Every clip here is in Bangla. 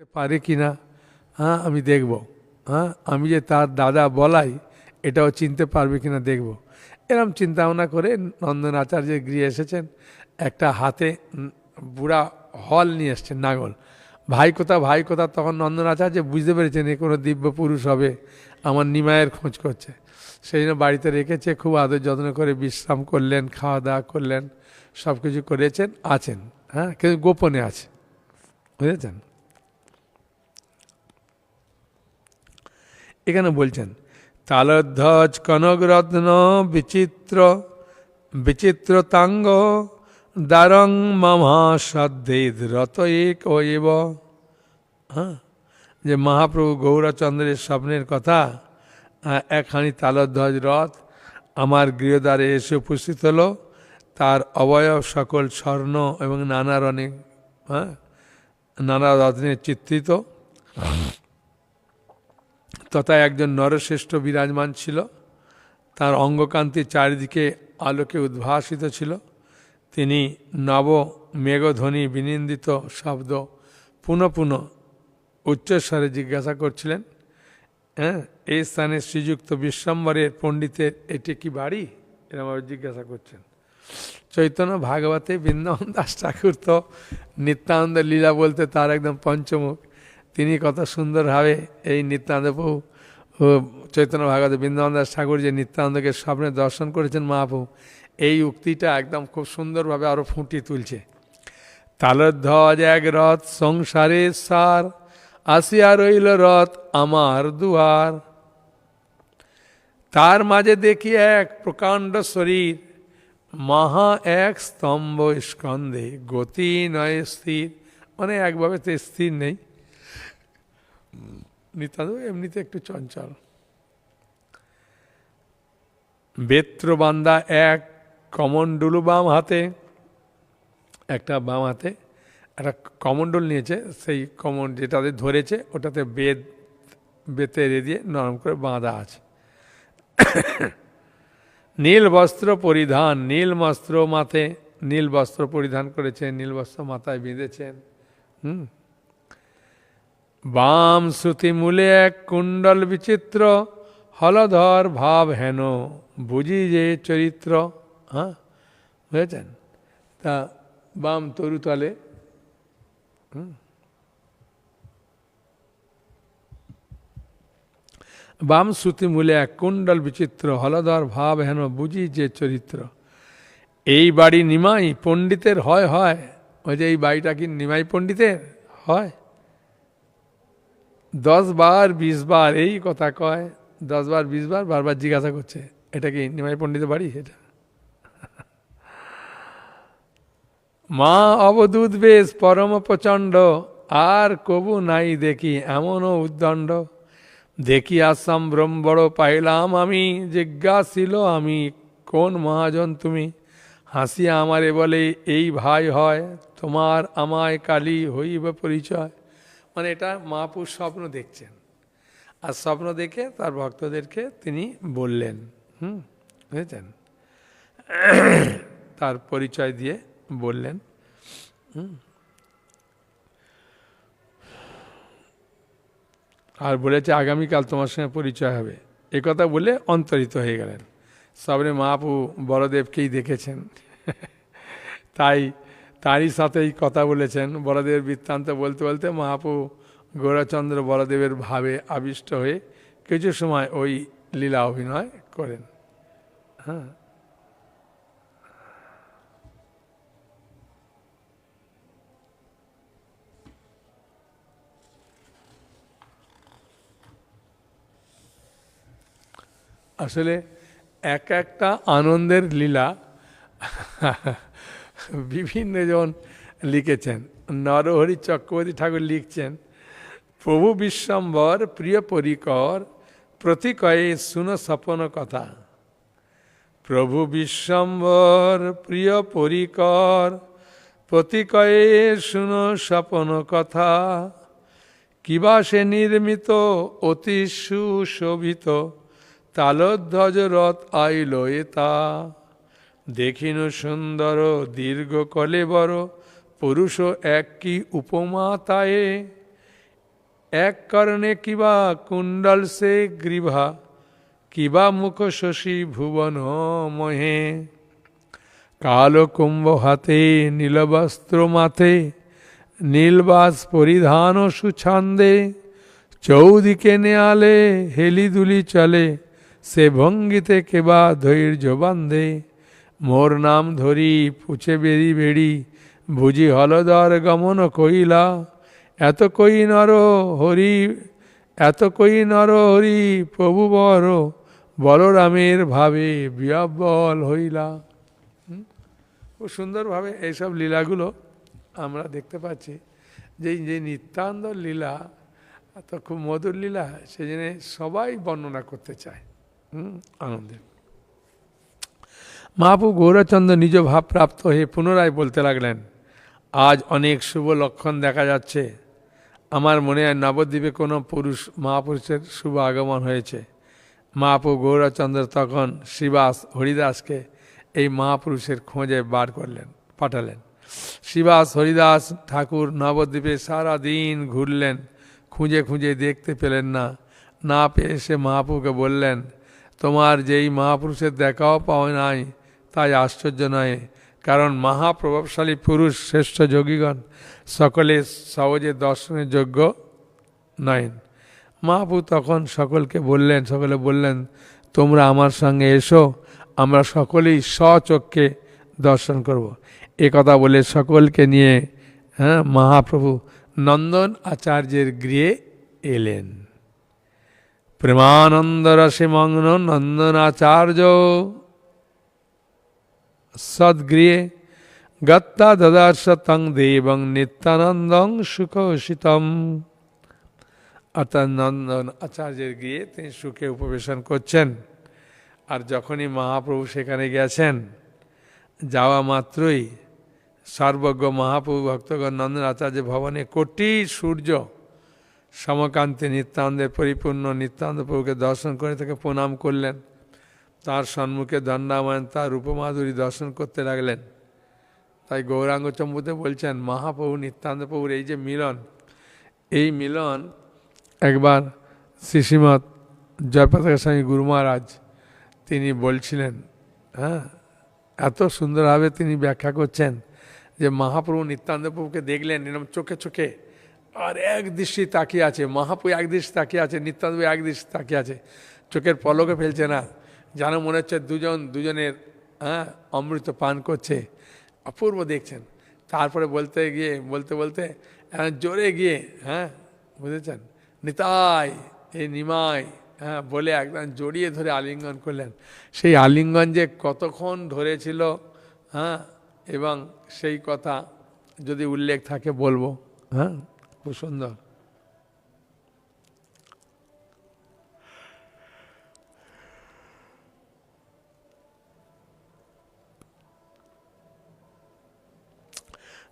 পারে কি না, হ্যাঁ আমি দেখব, হ্যাঁ আমি যে তার দাদা বলাই এটাও চিনতে পারবে কিনা দেখব। এরম চিন্তা ভাবনা করে নন্দন আচার্যের গৃহে এসেছেন। একটা হাতে বুড়া হল নিয়ে এসছেন, নাঙল। ভাই কোথা তখন নন্দন আচার্য বুঝতে পেরেছেন এ কোনো দিব্য পুরুষ হবে, আমার নিমায়ের খোঁজ করছে। সেই জন্য বাড়িতে রেখেছে, খুব আদর যত্ন করে বিশ্রাম করলেন, খাওয়া দাওয়া করলেন, সব কিছু করেছেন, আছেন, হ্যাঁ কিন্তু গোপনে আছে, বুঝেছেন। এখানে বলছেন তালধ্বজ কনকরত্ন বিচিত্র বিচিত্রতাঙ্গ দারং মামা সদ্ধিদ রত এক এব। হ্যাঁ, যে মহাপ্রভু গৌরচন্দ্রের স্বপ্নের কথা, একখানি তালধ্বজ রথ আমার গৃহদ্বারে এসে উপস্থিত হলো, তার অবয়ব সকল স্বর্ণ এবং নানা রঙে, হ্যাঁ নানা রত্নে চিত্রিত, তথা একজন নরশ্রেষ্ঠ বিরাজমান ছিল। তার অঙ্গকান্তি চারিদিকে আলোকে উদ্ভাসিত ছিল। তিনি নব মেঘধ্বনি বিনিন্দিত শব্দ পুনঃ পুনঃ উচ্চস্বরে জিজ্ঞাসা করছিলেন, হ্যাঁ এই স্থানে শ্রীযুক্ত বিশ্বম্বরের পণ্ডিতের এটি কি বাড়ি, এরকমভাবে জিজ্ঞাসা করছেন। চৈতন্য ভাগবতে বৃন্দাবন দাস ঠাকুর তো নিত্যানন্দ লীলা বলতে তার একদম পঞ্চমুখ। তিনি কত সুন্দরভাবে এই নিত্যানন্দ প্রভু চৈতন্য ভাগবতে বৃন্দাবন দাস ঠাকুর যে নিত্যানন্দকে স্বপ্নে দর্শন করেছেন মহাপ্রভু, এই উক্তিটা একদম খুব সুন্দরভাবে আরো ফুটিয়ে তুলছে। তালধ্বজ এক রথ সংসারের সার, আসিয়া রইল রথ আমার দুয়ার। তার মাঝে দেখি এক প্রকাণ্ড শরীর, মহা এক স্তম্ভ স্কন্ধে, গতি নয় স্থির, মানে একভাবে তো স্থির নেই। নিতান্ত এমনিতে একটু চঞ্চল। বেত্রবান্দা এক কমণ্ডলু বাম হাতে, একটা বাম হাতে একটা কমণ্ডল নিয়েছে, সেই যেটাতে ধরেছে ওটাতে বেতে রে দিয়ে নরম করে বাঁধা আছে। নীল বস্ত্র পরিধান, নীল বস্ত্র মাথে, নীল বস্ত্র পরিধান করেছেন, নীল বস্ত্র মাথায় বেঁধেছেন। বাম শ্রুতি মূলে এক কুণ্ডল বিচিত্র, হলধর ভাব হেন বুঝি যে চরিত্র। হ্যাঁ বুঝেছেন, তা বাম তরুতলে বাম শ্রুতি মূলে এক কুণ্ডল বিচিত্র, হলধর ভাব হেন বুঝি যে চরিত্র। এই বাড়ি নিমাই পণ্ডিতের হয় হয়, ওই যে এই বাড়িটা কি নিমাই পণ্ডিতের হয়? 10 বার 20 বার এই কথা কয়, 10 বার 20 বার বারবার জিজ্ঞাসা করছে এটা কি নিমাই পণ্ডিতের বাড়ি? এটা মা অবধূত বেশ পরম প্রচণ্ড, আর কবু নাই দেখি এমনও উদ্দণ্ড। দেখি আসাম ব্রহ্মবড় পাইলাম আমি, জিজ্ঞাসিল আমি কোন মহাজন তুমি। হাসিয়া আমারে বলে এই ভাই হয়, তোমার আমায় কালী হইবে পরিচয়। মানে এটা মহাপুরুষ স্বপ্ন দেখছেন, আর স্বপ্ন দেখে তার ভক্তদেরকে তিনি বললেন, বুঝেছেন, তার পরিচয় দিয়ে বললেন। আর বলেছে আগামীকাল তোমার সঙ্গে পরিচয় হবে, এ কথা বলে অন্তরিত হয়ে গেলেন। সবরে মহাপ্রভু বড়দেবকেই দেখেছেন, তাই তারই সাথে এই কথা বলেছেন। বড়দেবের বৃত্তান্ত বলতে বলতে মহাপ্রভু গৌরচন্দ্র বড়দেবের ভাবে আবিষ্ট হয়ে কিছু সময় ওই লীলা অভিনয় করেন। হ্যাঁ, আসলে এক একটা আনন্দের লীলা বিভিন্ন জন লিখেছেন। নরহরি চক্রবর্তী ঠাকুর লিখছেন, প্রভু বিশ্বম্বর প্রিয় পরিকর, প্রতিকয়ে শুনো স্বপন কথা। প্রভু বিশ্বম্বর প্রিয় পরিকর, প্রতিকয়ে শুনো স্বপন কথা। কিবা সে নির্মিত অতি সুশোভিত, তালধ্বজ রথ আইল এতা। দেখিনু সুন্দর দীর্ঘ কলেবর, পুরুষ এক কি উপমা তায়ে। এক করণে কিবা কুণ্ডল সে গ্রীভা, কিবা মুখ শশী ভুবন মহে। কালো কুম্ভ হাতে নীলবস্ত্র মাথে, নীলবাস পরিধান সুছন্দে। চৌদিকে নেয়ালে হেলি দুলি চলে, সে ভঙ্গিতে কেবা ধৈর্য বান্ধে। মোর নাম ধরি পুছে বেরি বেড়ি, বুঝি হলদর গমন কইলা। এত কই নর হরি, এত কই নর হরি প্রভু বর, বলরামের ভাবে বিহ্বল হইলা। খুব সুন্দরভাবে এইসব লীলাগুলো আমরা দেখতে পাচ্ছি, যে যে নিত্যানন্দ লীলা তো খুব মধুর লীলা, সেই জন্য সবাই বর্ণনা করতে চায় আনন্দের। মহাপ্রভু গৌরচন্দ্র নিজ ভাবপ্রাপ্ত হয়ে পুনরায় বলতে লাগলেন, আজ অনেক শুভ লক্ষণ দেখা যাচ্ছে। আমার মনে হয় নবদ্বীপে কোনো পুরুষ মহাপুরুষের শুভ আগমন হয়েছে। মহাপ্রভু গৌরচন্দ্র তখন শ্রীবাস হরিদাসকে এই মহাপুরুষের খোঁজে বার করলেন, পাঠালেন। শ্রীবাস হরিদাস ঠাকুর নবদ্বীপে সারা দিন ঘুরলেন, খুঁজে খুঁজে দেখতে পেলেন না। না পেয়ে সে মহাপ্রভুকে বললেন, তোমার যেই মহাপুরুষের দেখাও পাওয়া নাই তাই আশ্চর্য নয়, কারণ মহাপ্রভাবশালী পুরুষ শ্রেষ্ঠ যোগীগণ সকলে সহজে দর্শনের যোগ্য নয়। মহাপ্রভু তখন সকলে বললেন, তোমরা আমার সঙ্গে এসো, আমরা সকলেই স্বচক্ষে দর্শন করব। এ কথা বলে সকলকে নিয়ে মহাপ্রভু নন্দন আচার্যের গৃহে এলেন। প্রেমানন্দ রসে মগ্ন নন্দনাচার্য সদ্গৃহে গত্তা দদর্শ তং দেবং নিত্যানন্দং সুখোষিতম। অর্থাৎ নন্দন আচার্যের গিয়ে তিনি সুখে উপবেশন করছেন। আর যখনই মহাপ্রভু সেখানে গেছেন, যাওয়া মাত্রই সর্বজ্ঞ মহাপ্রভু ভক্তগণ নন্দন আচার্য ভবনে কোটি সূর্য সমকান্তি নিত্যানন্দের পরিপূর্ণ নিত্যানন্দ প্রভুকে দর্শন করে তাকে প্রণাম করলেন। তার সম্মুখে দণ্ডায়মান তার রূপমাধুরী দর্শন করতে লাগলেন। তাই গৌরাঙ্গ চম্বুতে বলছেন, মহাপ্রভু নিত্যানন্দ প্রভুর এই যে মিলন, এই মিলন একবার শ্রীশ্রীমৎ জয়প্রকাশ স্বামী গুরু মহারাজ তিনি বলছিলেন, এত সুন্দরভাবে তিনি ব্যাখ্যা করছেন যে মহাপ্রভু নিত্যানন্দ প্রভুকে দেখলেন এরকম চোখে চোখে, আর এক দৃষ্টি তাকিয়ে আছে। মহাপ্রভু এক দৃষ্টি তাকিয়ে আছে, নিত্যানন্দ এক দৃষ্টি তাকিয়ে আছে, চোখের পলকে ফেলছে না, যেন মনে হচ্ছে দুজনের অমৃত পান করছে, অপূর্ব দেখছেন। তারপরে বলতে বলতে জোরে গিয়ে বুঝেছেন, নিতাই এই নিমাই বলে একদম জড়িয়ে ধরে আলিঙ্গন করলেন। সেই আলিঙ্গন যে কতক্ষণ ধরেছিল এবং সেই কথা যদি উল্লেখ থাকে বলবো। খুব সুন্দর।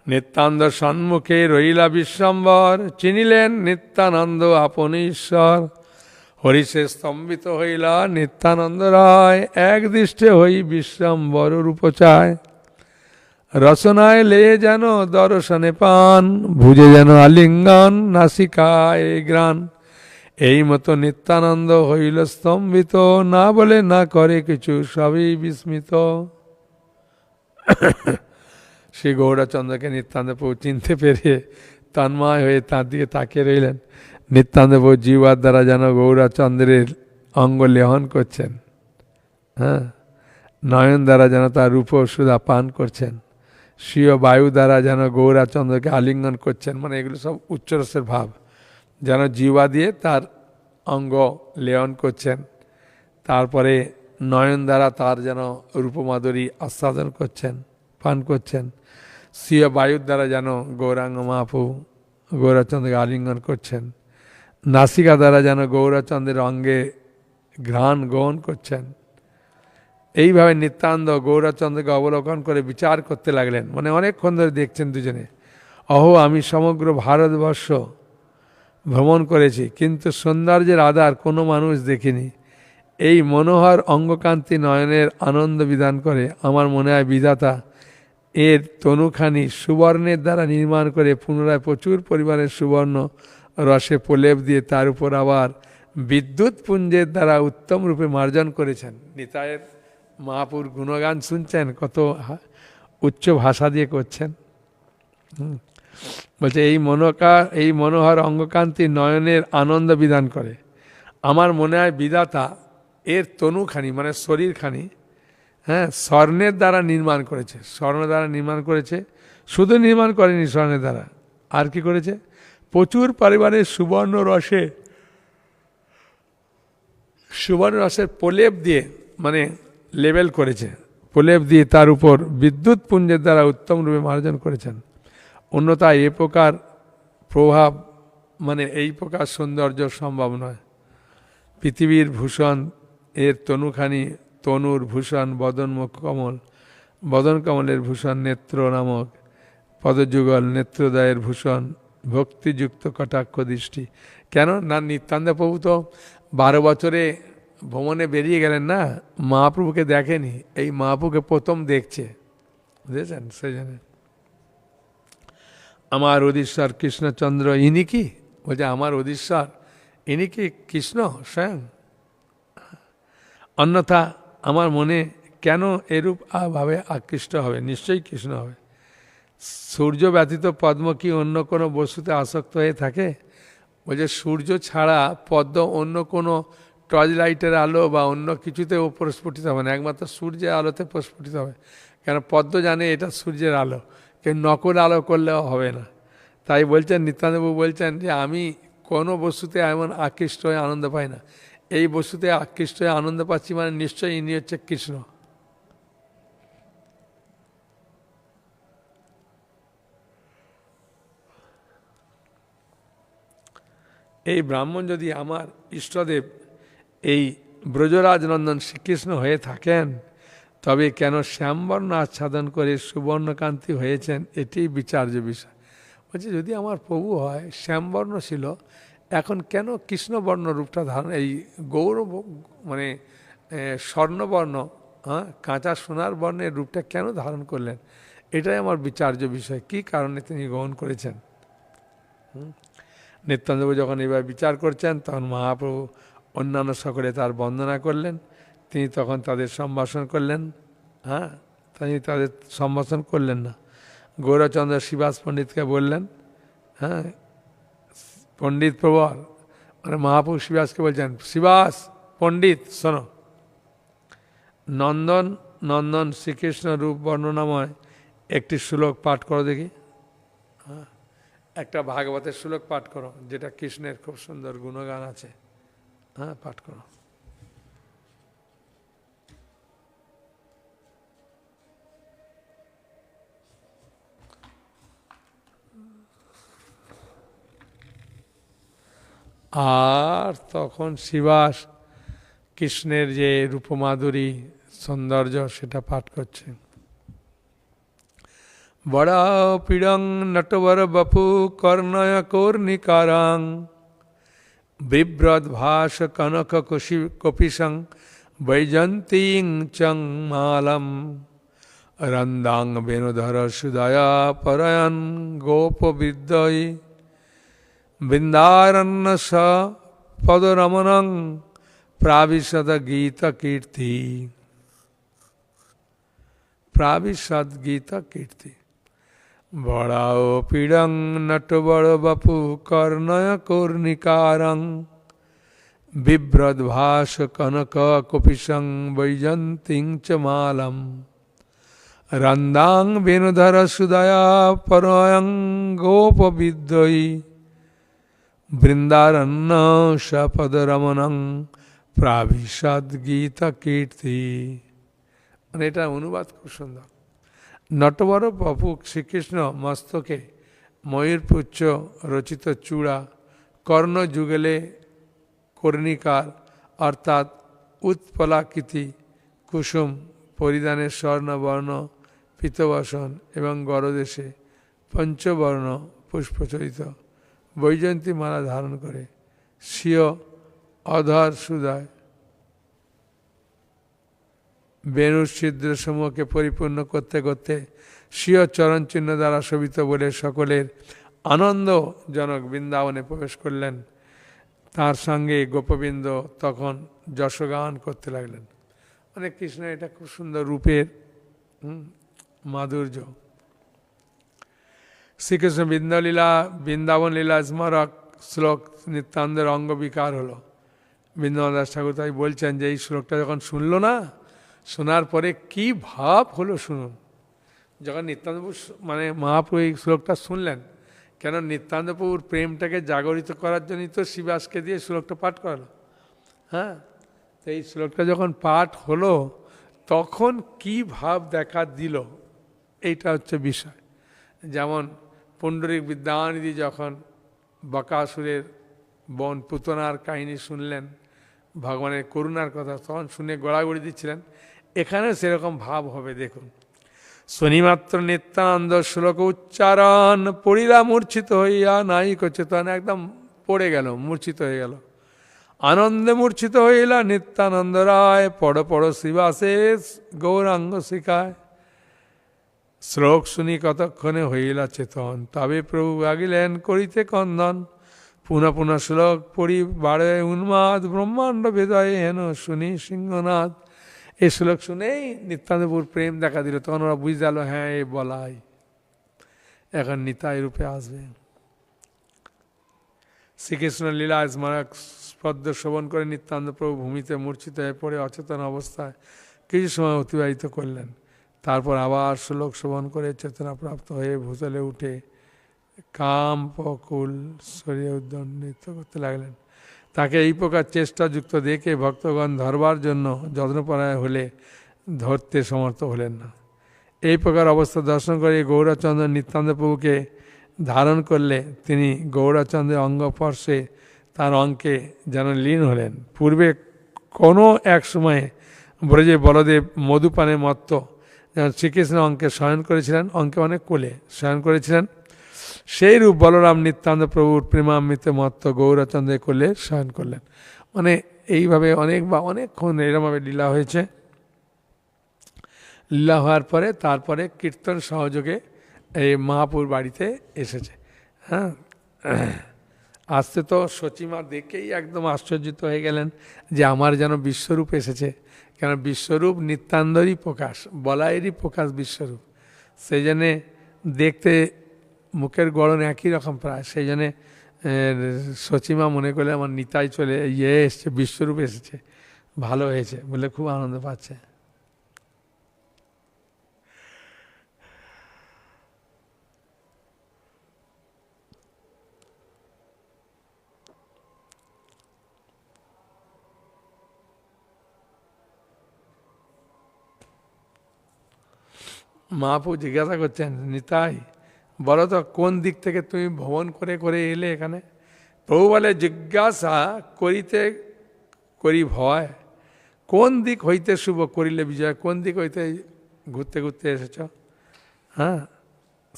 নিত্যানন্দ সম্মুখে রইলা বিশ্বম্বর, চিনিলেন নিত্যানন্দ আপন ঈশ্বর। হরিষে স্তম্ভিত হইলা নিত্যানন্দ রায়, এক দৃষ্টে হই বিশ্বম্বর রূপ চায়। রচনায় লে যেন দর্শনে পান, ভুজে যেন আলিঙ্গন, নাসিকায় গ্রাণ। এই মতো নিত্যানন্দ হইল স্তম্ভিত, না বলে না করে কিছু, সবই বিস্মিত। শ্রী গৌরচন্দ্রকে নিত্যানন্দ প্রভু চিনতে পেরে তন্ময় হয়ে তাঁর দিকে তাকিয়ে রইলেন। নিত্যানন্দ প্রভু জিহ্বার দ্বারা যেন গৌরচন্দ্রের অঙ্গ লেহন করছেন, নয়ন দ্বারা যেন তার রূপ সুধা পান করছেন, স্বীয় বায়ু দ্বারা যেন গৌরচন্দ্রকে আলিঙ্গন করছেন। মানে এগুলো সব উচ্চরসের ভাব, যেন জিহ্বা দিয়ে তার অঙ্গ লেহন করছেন। তারপরে নয়ন দ্বারা তার যেন রূপমাধুরী আস্বাদন করছেন, পান করছেন। স্বীয় বায়ুর দ্বারা যেন গৌরাঙ্গ মহাপ্রভু গৌরচন্দ্রকে আলিঙ্গন করছেন। নাসিকা দ্বারা যেন গৌরচন্দ্রের অঙ্গে ঘ্রাণ গ্রহণ করছেন। এইভাবে নিত্যানন্দ গৌরচন্দ্রকে অবলোকন করে বিচার করতে লাগলেন। মানে অনেকক্ষণ ধরে দেখছেন দুজনে। অহো, আমি সমগ্র ভারতবর্ষ ভ্রমণ করেছি, কিন্তু সৌন্দর্যের আধার কোনো মানুষ দেখিনি। এই মনোহর অঙ্গকান্তি নয়নের আনন্দ বিধান করে আমার মনে হয় বিধাতা এর তনুখানি সুবর্ণের দ্বারা নির্মাণ করে পুনরায় প্রচুর পরিমাণের সুবর্ণ রসে প্রলেপ দিয়ে তার উপর আবার বিদ্যুৎ পুঞ্জের দ্বারা উত্তম রূপে মার্জন করেছেন। নিতাইয়ের মহাপুর গুণগান শুনছেন, কত উচ্চ ভাষা দিয়ে করছেন। বলছে এই মনোহর অঙ্গকান্তি নয়নের আনন্দ বিধান করে। আমার মনে হয় বিধাতা এর তনুখানি মানে শরীরখানি স্বর্ণের দ্বারা নির্মাণ করেছে। স্বর্ণ দ্বারা নির্মাণ করেছে, শুধু নির্মাণ করেনি স্বর্ণের দ্বারা, আর কি করেছে? প্রচুর পরিমাণে সুবর্ণ রসের প্রলেপ দিয়ে মানে লেবেল করেছে, প্রলেপ দিয়ে তার উপর বিদ্যুৎ পুঞ্জের দ্বারা উত্তম রূপে মার্জন করেছেন। অন্যথায় এ প্রকার প্রভাব মানে এই প্রকার সৌন্দর্য সম্ভব নয়। পৃথিবীর ভূষণ এর তনুখানি, তনুর ভূষণ বদন কমলের ভূষণ নেত্র নামক পদযুগল, নেত্রদয়ের ভূষণ ভক্তিযুক্ত কটাক্ষ দৃষ্টি। কেন না, নিত্যানন্দ প্রভু তো 12 বছরে ভ্রমণে বেরিয়ে গেলেন না, মহাপ্রভুকে দেখেনি, এই মহাপ্রভুকে প্রথম দেখছে, বুঝেছেন? সেই জন্য আমার অধীশ্বর কৃষ্ণচন্দ্র ইনি কি? বলছে আমার অধীশ্বর ইনি কি কৃষ্ণ স্বয়ং? অন্যথা আমার মনে কেন এরূপ ভাবে আকৃষ্ট হবে? নিশ্চয়ই কৃষ্ণ হবে। সূর্য ব্যতীত পদ্ম কি অন্য কোনো বস্তুতে আসক্ত হয়ে থাকে? বলছে সূর্য ছাড়া পদ্ম অন্য কোনো টর্চ লাইটের আলো বা অন্য কিছুতে প্রস্ফুটিত হবে না, একমাত্র সূর্যের আলোতে প্রস্ফুটিত হবে। কেন পদ্ম জানে এটা সূর্যের আলো, কেউ নকল আলো করলেও হবে না। তাই বলছেন নিত্যানন্দবাবু বলছেন যে আমি কোনো বস্তুতে এমন আকৃষ্ট হয়ে আনন্দ পাই না, এই বস্তুতে আকৃষ্ট হয়ে আনন্দ পাচ্ছি মানে নিশ্চয়ই ইনি হচ্ছে কৃষ্ণ। এই ব্রাহ্মণ যদি আমার ইষ্টদেব এই ব্রজরাজ নন্দন শ্রীকৃষ্ণ হয়ে থাকেন, তবে কেন শ্যামবর্ণ আচ্ছাদন করে সুবর্ণকান্তি হয়েছেন, এটি বিচার্য বিষয়। বলছে যদি আমার প্রভু হয় শ্যামবর্ণ ছিল, এখন কেন কৃষ্ণবর্ণ রূপটা ধারণ, এই গৌর মানে স্বর্ণবর্ণ কাঁচা সোনার বর্ণের রূপটা কেন ধারণ করলেন? এটাই আমার বিচার্য বিষয়, কি কারণে তিনি গ্রহণ করেছেন। নিত্যানন্দবাবু যখন এবার বিচার করছেন, তখন মহাপ্রভু অন্যান্য সকলে তার বন্দনা করলেন, তিনি তখন তাদের সম্ভাষণ করলেন। তিনি তাদের সম্ভাষণ করলেন না, গৌরচন্দ্র শিবাস পণ্ডিতকে বললেন, পণ্ডিত প্রবর মানে মহাপ্রভু শিবাসকে বলছেন, শিবাস পণ্ডিত শোনো, নন্দন শ্রীকৃষ্ণ রূপ বর্ণনাময় একটি শ্লোক পাঠ করো দেখি। একটা ভাগবতের শ্লোক পাঠ করো, যেটা কৃষ্ণের খুব সুন্দর গুণগান আছে, পাঠ করো। আর তখন শিবাস কৃষ্ণের যে রূপমাধুরী সৌন্দর্য সেটা পাঠ করছে। বড়া পীড়ং নটবর বপু কর্ণয় কর্ণিকারাং বিভ্রদ ভাস কনক কপিশং বৈজন্তীং চং মালম রন্দাং বেণুধর সুদয়া পরয়ন গোপ বিদ্যই বৃন্দারণ্য স পদরমণং প্রাবিশদ গীত কীর্তি। প্রাবিশদ গীত কীর্তি। বড়াও পীড়ং নট বড় বপু কর্ণয় কর্ণিকারং বিভ্রদ্ভাস কনক কপিশং বৈজন্তীং চ মালম রন্দাং বেণুধর সুদয়া পরয়ং গোপ বিদ্যই বৃন্দারণ্য সপদরমণং প্রাবিশদ গীত কীর্তি। মানে এটা অনুবাদ খুব সুন্দর। নটবর বপু শ্রীকৃষ্ণ মস্তকে ময়ূরপুচ্ছ রচিত চূড়া, কর্ণ যুগলে কর্ণিকার অর্থাৎ উৎপলাকৃতি কুসুম পরিধানের স্বর্ণবর্ণ পীতবসন এবং গরদেশে পঞ্চবর্ণ পুষ্পচরিত বৈজয়ন্তী মালা ধারণ করে স্বীয় অধর সুদয় বেণুর ছিদ্র সমূহকে পরিপূর্ণ করতে করতে স্বীয় চরণচিহ্ন দ্বারা শোভিত বলে সকলের আনন্দজনক বৃন্দাবনে প্রবেশ করলেন। তার সঙ্গে গোপবৃন্দ তখন যশগান করতে লাগলেন। মানে কৃষ্ণ এটা খুব সুন্দর রূপের মাধুর্য। শ্রীকৃষ্ণ বৃন্দাবন লীলা স্মারক শ্লোক নিত্যানন্দের অঙ্গ বিকার হলো। বৃন্দাবন দাস ঠাকুর তাই বলছেন যে এই শ্লোকটা যখন শুনলো না, শোনার পরে কি ভাব হলো শুনুন। যখন নিত্যানন্দ মানে মহাপ্রভু এই শ্লোকটা শুনলেন, কেন নিত্যানন্দ প্রভুর প্রেমটাকে জাগরিত করার জন্যই তো শিবাসকে দিয়ে শ্লোকটা পাঠ করালো। হ্যাঁ, তো এই শ্লোকটা যখন পাঠ হলো তখন কি ভাব দেখা দিল, এইটা হচ্ছে বিষয়। যেমন পুণ্ডরিক বিদ্যানিধি যখন বকাসুরের বোন পুতনার কাহিনী শুনলেন, ভগবানের করুণার কথা, তখন শুনে গড়াগড়ি দিচ্ছিলেন। এখানে সেরকম ভাব হবে দেখুন। শনিমাত্র নিত্যানন্দ শ্লোক উচ্চারণ পড়িলা মূর্ছিত হইয়া নাইক চেতন, একদম পড়ে গেল, মূর্ছিত হয়ে গেল। আনন্দে মূর্ছিত হইলা নিত্যানন্দ রায়, পড় পড় শ্রীবাসেশ গৌরাঙ্গ শিখায়। শ্লোক শুনি কতক্ষণে হইলা চেতন, তবে প্রভু আগিলেন করিতে কন্দন। পুনঃ পুনঃ শ্লোক পড়ি বাড়ে উন্মাদ, ব্রহ্মাণ্ড বেদয় হেন শুনি সিংহনাথ। এই শ্লোক শুনেই নিত্যানন্দপুর প্রেম দেখা দিল। তখন ওরা বুঝতে গেল, হ্যাঁ এই বলাই এখন নিতাই রূপে আসবে। শ্রীকৃষ্ণ লীলা স্মারক পদ্ম শ্রবণ করে নিত্যানন্দ প্রভু ভূমিতে মূর্ছিত হয়ে পড়ে অচেতন অবস্থায় কিছু সময় অতিবাহিত করলেন। তারপর আবার শ্লোক শ্রবণ করে চেতনাপ্রাপ্ত হয়ে ভূতলে উঠে কাম পকুল সরিয়ে উদ্যম নৃত্য করতে লাগলেন। তাকে এই প্রকার চেষ্টাযুক্ত দেখে ভক্তগণ ধরবার জন্য যত্নপরায়ণ হলে ধরতে সমর্থ হলেন না। এই প্রকার অবস্থা দর্শন করে গৌরচন্দ্র নিত্যানন্দ প্রভুকে ধারণ করলে তিনি গৌরচন্দ্রের অঙ্গস্পর্শে তার অঙ্কে যেন লীন হলেন। পূর্বে কোনো এক সময়ে ব্রজে বলদেব মধুপানে মত্ত যেমন শ্রীকৃষ্ণ অঙ্কে শয়ন করেছিলেন, অঙ্কে অনেক কোলে শয়ন করেছিলেন, সেই রূপ বলরাম নিত্যানন্দ প্রভুর প্রেমামৃতে মত্ত গৌরচন্দ্রের কোলে শয়ন করলেন। মানে এইভাবে অনেকক্ষণ এরমভাবে লীলা হয়েছে। লীলা হওয়ার পরে তারপরে কীর্তন সহযোগে এই মহাপুর বাড়িতে এসেছে। হ্যাঁ, আসতে তো সচিমা দেখেই একদম আশ্চর্যিত হয়ে গেলেন যে আমার যেন বিশ্বরূপ এসেছে। কেন বিশ্বরূপ নিত্যানন্দেরই প্রকাশ, বলায়েরই প্রকাশ বিশ্বরূপ। সেই জন্যে দেখতে মুখের গড়ন একই রকম প্রায়। সেই জন্যে সচিমা মনে করলে আমার নিতাই চলে এসছে, বিশ্বরূপ এসেছে, ভালো হয়েছে বলে খুব আনন্দ পাচ্ছে। মহাপ্রভু জিজ্ঞাসা করছেন, নিতাই বলো তো কোন দিক থেকে তুমি ভ্রমণ করে করে এলে এখানে? প্রভু বলে, জিজ্ঞাসা করিতে করি ভয়, কোন দিক হইতে শুভ করিলে বিজয়? কোন দিক হইতে ঘুরতে ঘুরতে এসেছ? হ্যাঁ,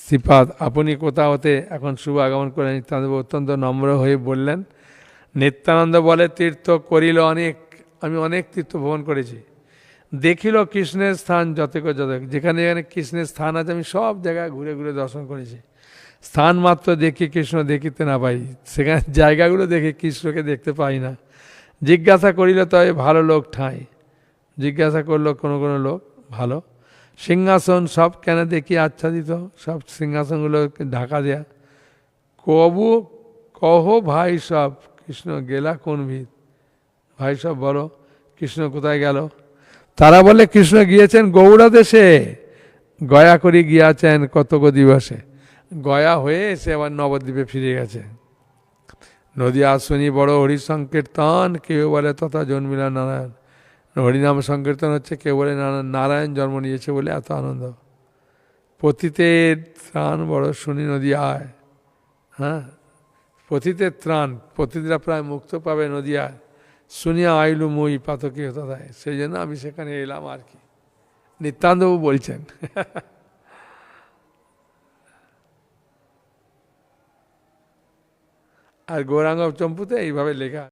শ্রীপাদ আপনি কোথা হতে এখন শুভ আগমন করে? নিত্যানন্দ অত্যন্ত নম্র হয়ে বললেন। নিত্যানন্দ বলে, তীর্থ করিল অনেক, আমি অনেক তীর্থ ভ্রমণ করেছি। দেখিল কৃষ্ণের স্থান যতেক যতেক, যেখানে যেখানে কৃষ্ণের স্থান আছে আমি সব জায়গায় ঘুরে ঘুরে দর্শন করেছি। স্থান মাত্র দেখি কৃষ্ণ দেখিতে না পাই, সেখানে জায়গাগুলো দেখে কৃষ্ণকে দেখতে পাই না। জিজ্ঞাসা করিল তবে ভালো লোক ঠাঁই, জিজ্ঞাসা করলো কোনো কোনো লোক ভালো। সিংহাসন সব কেন দেখি আচ্ছাদিত, সব সিংহাসনগুলো ঢাকা দেয়া। কবু কহ ভাই সব, কৃষ্ণ গেলা কোন ভিত? ভাই সব বলো কৃষ্ণ কোথায় গেল? তারা বলে, কৃষ্ণ গিয়েছেন গৌড়া দেশে, গয়া করে গিয়াছেন কতক দিবসে। গয়া হয়ে এসে আবার নবদ্বীপে ফিরে গেছে। নদীয়া শুনি বড় হরি সংকীর্তন, কেউ বলে তথা জন্মিলা নারায়ণ। হরিনাম সংকীর্তন হচ্ছে, কেউ বলে নারায়ণ জন্ম নিয়েছে বলে এত আনন্দ। পতিতের ত্রাণ বড় শুনি নদীয়ায়। হ্যাঁ, পতিতের ত্রাণ, পতিতরা প্রায় মুক্ত পাবে নদীয়ায়। শুনিয়া আইলু মই পাতকি হতো দেয়, সেই জন্য আমি সেখানে এলাম আর কি, নিত্যানন্দবাবু বলছেন। আর গৌরাঙ্গ চম্পুতে এইভাবে লেখা।